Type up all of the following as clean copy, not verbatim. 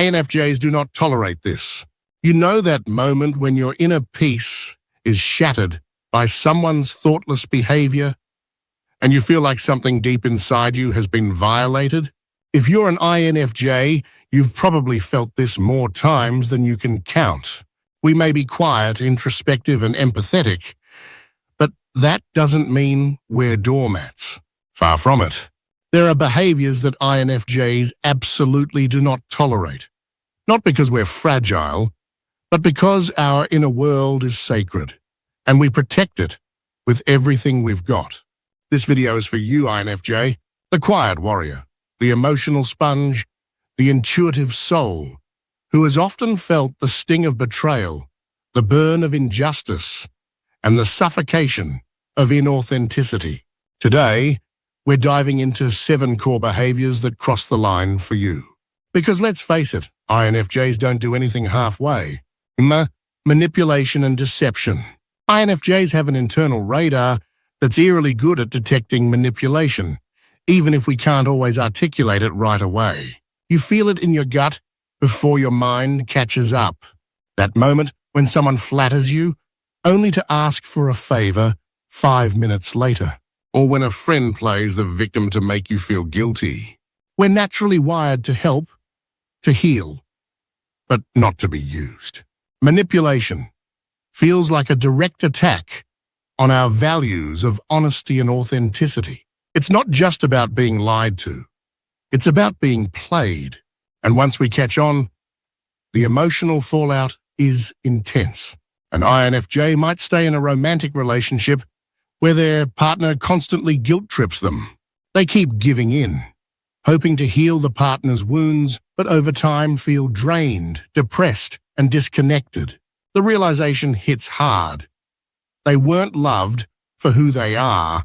INFJs do not tolerate this. You know that moment when your inner peace is shattered by someone's thoughtless behavior, and you feel like something deep inside you has been violated? If you're an INFJ, you've probably felt this more times than you can count. We may be quiet, introspective, and empathetic, but that doesn't mean we're doormats. Far from it. There are behaviors that INFJs absolutely do not tolerate. Not because we're fragile, but because our inner world is sacred, and we protect it with everything we've got. This video is for you, INFJ, the quiet warrior, the emotional sponge, the intuitive soul, who has often felt the sting of betrayal, the burn of injustice, and the suffocation of inauthenticity. Today, we're diving into 7 core behaviors that cross the line for you. Because let's face it, INFJs don't do anything halfway. Manipulation and deception. INFJs have an internal radar that's eerily good at detecting manipulation, even if we can't always articulate it right away. You feel it in your gut before your mind catches up. That moment when someone flatters you, only to ask for a favor 5 minutes later. Or when a friend plays the victim to make you feel guilty. We're naturally wired to help, to heal, but not to be used. Manipulation feels like a direct attack on our values of honesty and authenticity. It's not just about being lied to. It's about being played. And once we catch on, the emotional fallout is intense. An INFJ might stay in a romantic relationship where their partner constantly guilt-trips them. They keep giving in, hoping to heal the partner's wounds, but over time feel drained, depressed, and disconnected. The realization hits hard. They weren't loved for who they are,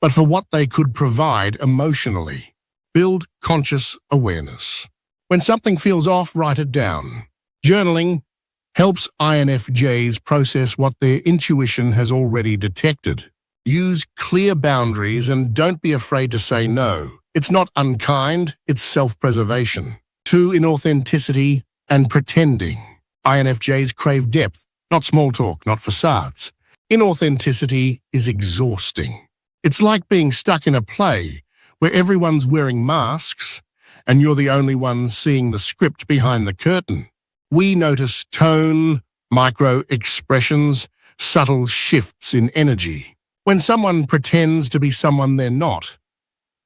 but for what they could provide emotionally. Build conscious awareness. When something feels off, write it down. Journaling helps INFJs process what their intuition has already detected. Use clear boundaries and don't be afraid to say no. It's not unkind, it's self-preservation. 2. Inauthenticity and pretending. INFJs crave depth, not small talk, not facades. Inauthenticity is exhausting. It's like being stuck in a play where everyone's wearing masks and you're the only one seeing the script behind the curtain. We notice tone, micro-expressions, subtle shifts in energy. When someone pretends to be someone they're not,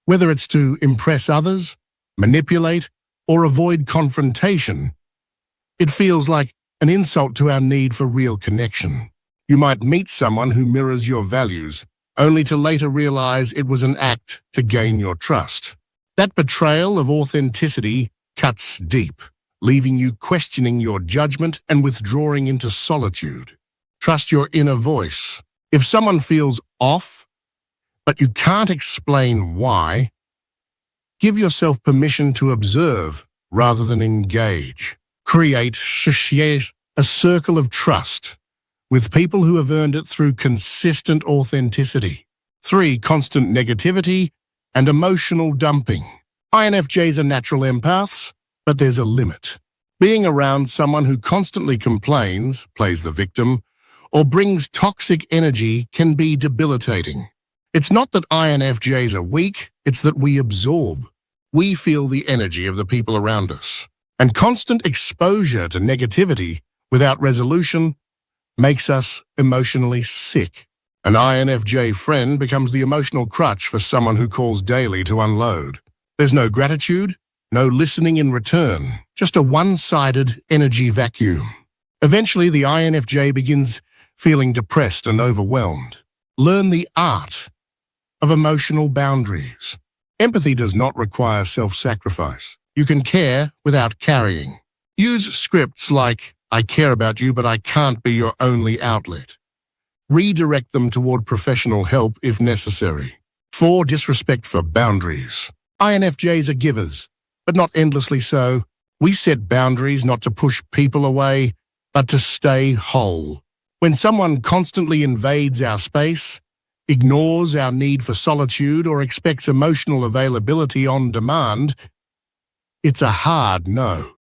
whether it's to impress others, manipulate, or avoid confrontation, it feels like an insult to our need for real connection. You might meet someone who mirrors your values, only to later realize it was an act to gain your trust. That betrayal of authenticity cuts deep, leaving you questioning your judgment and withdrawing into solitude. Trust your inner voice. If someone feels off, but you can't explain why, give yourself permission to observe rather than engage. Create a circle of trust with people who have earned it through consistent authenticity. 3. Constant negativity and emotional dumping. INFJs are natural empaths, but there's a limit. Being around someone who constantly complains, plays the victim, or brings toxic energy can be debilitating. It's not that INFJs are weak, it's that we absorb. We feel the energy of the people around us. And constant exposure to negativity without resolution makes us emotionally sick. An INFJ friend becomes the emotional crutch for someone who calls daily to unload. There's no gratitude, no listening in return, just a one-sided energy vacuum. Eventually, the INFJ begins feeling depressed and overwhelmed. Learn the art of emotional boundaries. Empathy does not require self-sacrifice. You can care without carrying. Use scripts like, "I care about you, but I can't be your only outlet." Redirect them toward professional help if necessary. 4. Disrespect for boundaries. INFJs are givers, but not endlessly so. We set boundaries not to push people away, but to stay whole. When someone constantly invades our space, ignores our need for solitude, or expects emotional availability on demand, it's a hard no.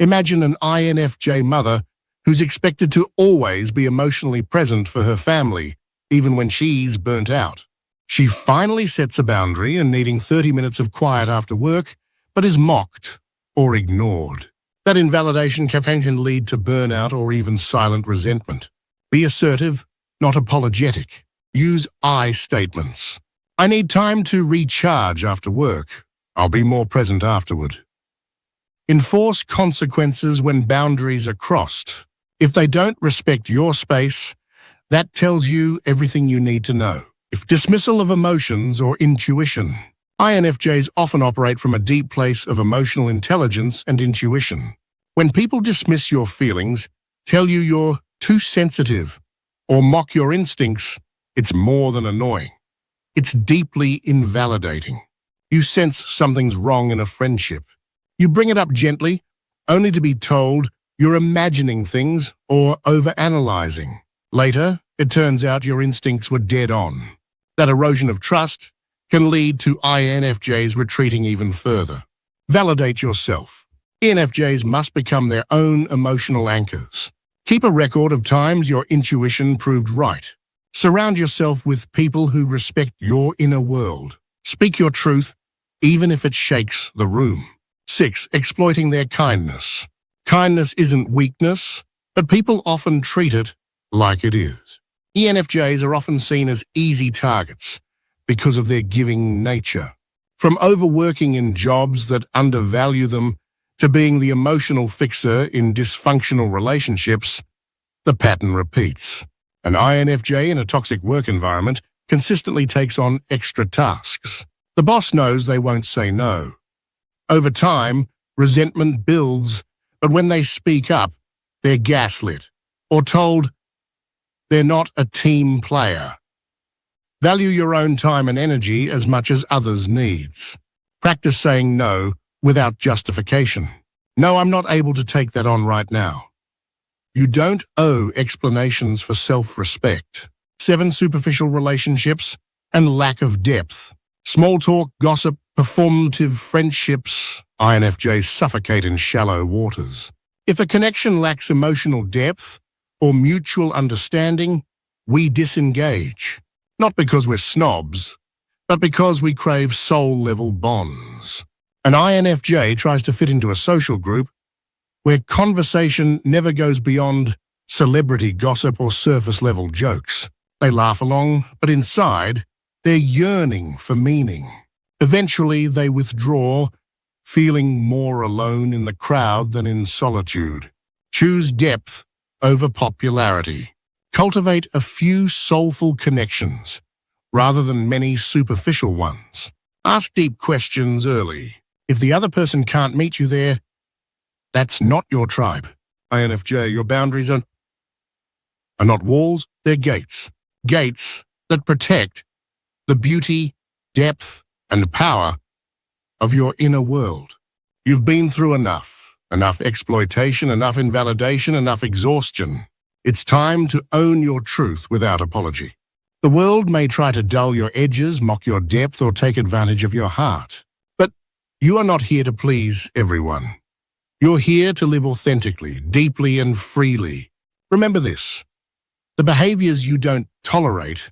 Imagine an INFJ mother who's expected to always be emotionally present for her family, even when she's burnt out. She finally sets a boundary and needing 30 minutes of quiet after work, but is mocked or ignored. That invalidation can lead to burnout or even silent resentment. Be assertive, not apologetic. Use I statements. I need time to recharge after work. I'll be more present afterward. Enforce consequences when boundaries are crossed. If they don't respect your space, that tells you everything you need to know. If dismissal of emotions or intuition. INFJs often operate from a deep place of emotional intelligence and intuition. When people dismiss your feelings, tell you you're too sensitive, or mock your instincts, it's more than annoying. It's deeply invalidating. You sense something's wrong in a friendship. You bring it up gently, only to be told you're imagining things or overanalyzing. Later, it turns out your instincts were dead on. That erosion of trust can lead to INFJs retreating even further. Validate yourself. INFJs must become their own emotional anchors. Keep a record of times your intuition proved right. Surround yourself with people who respect your inner world. Speak your truth, even if it shakes the room. 6. Exploiting their kindness. Kindness isn't weakness, but people often treat it like it is. ENFJs are often seen as easy targets because of their giving nature. From overworking in jobs that undervalue them to being the emotional fixer in dysfunctional relationships, the pattern repeats. An INFJ in a toxic work environment consistently takes on extra tasks. The boss knows they won't say no. Over time, resentment builds, but when they speak up, they're gaslit or told they're not a team player. Value your own time and energy as much as others' needs. Practice saying no without justification. No, I'm not able to take that on right now. You don't owe explanations for self-respect. 7. Superficial relationships and lack of depth. Small talk, gossip, performative friendships. INFJs suffocate in shallow waters. If a connection lacks emotional depth or mutual understanding, we disengage. Not because we're snobs, but because we crave soul-level bonds. An INFJ tries to fit into a social group where conversation never goes beyond celebrity gossip or surface-level jokes. They laugh along, but inside, they're yearning for meaning. Eventually, they withdraw, feeling more alone in the crowd than in solitude. Choose depth over popularity. Cultivate a few soulful connections, rather than many superficial ones. Ask deep questions early. If the other person can't meet you there, that's not your tribe. INFJ, your boundaries are not walls, they're gates. Gates that protect the beauty, depth, and power of your inner world. You've been through enough exploitation, enough invalidation, enough exhaustion. It's time to own your truth without apology. The world may try to dull your edges, mock your depth, or take advantage of your heart. But you are not here to please everyone. You're here to live authentically, deeply, and freely. Remember this: the behaviors you don't tolerate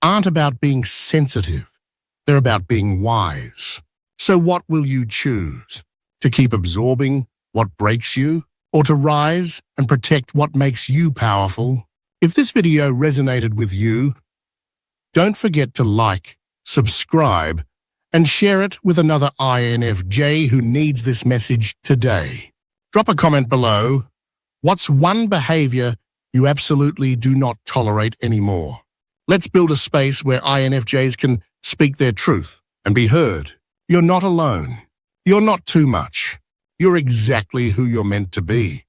aren't about being sensitive. They're about being wise. So what will you choose? To keep absorbing what breaks you, or to rise and protect what makes you powerful? If this video resonated with you, don't forget to like, subscribe, and share it with another INFJ who needs this message today. Drop a comment below. What's one behavior you absolutely do not tolerate anymore? Let's build a space where INFJs can speak their truth and be heard. You're not alone. You're not too much. You're exactly who you're meant to be.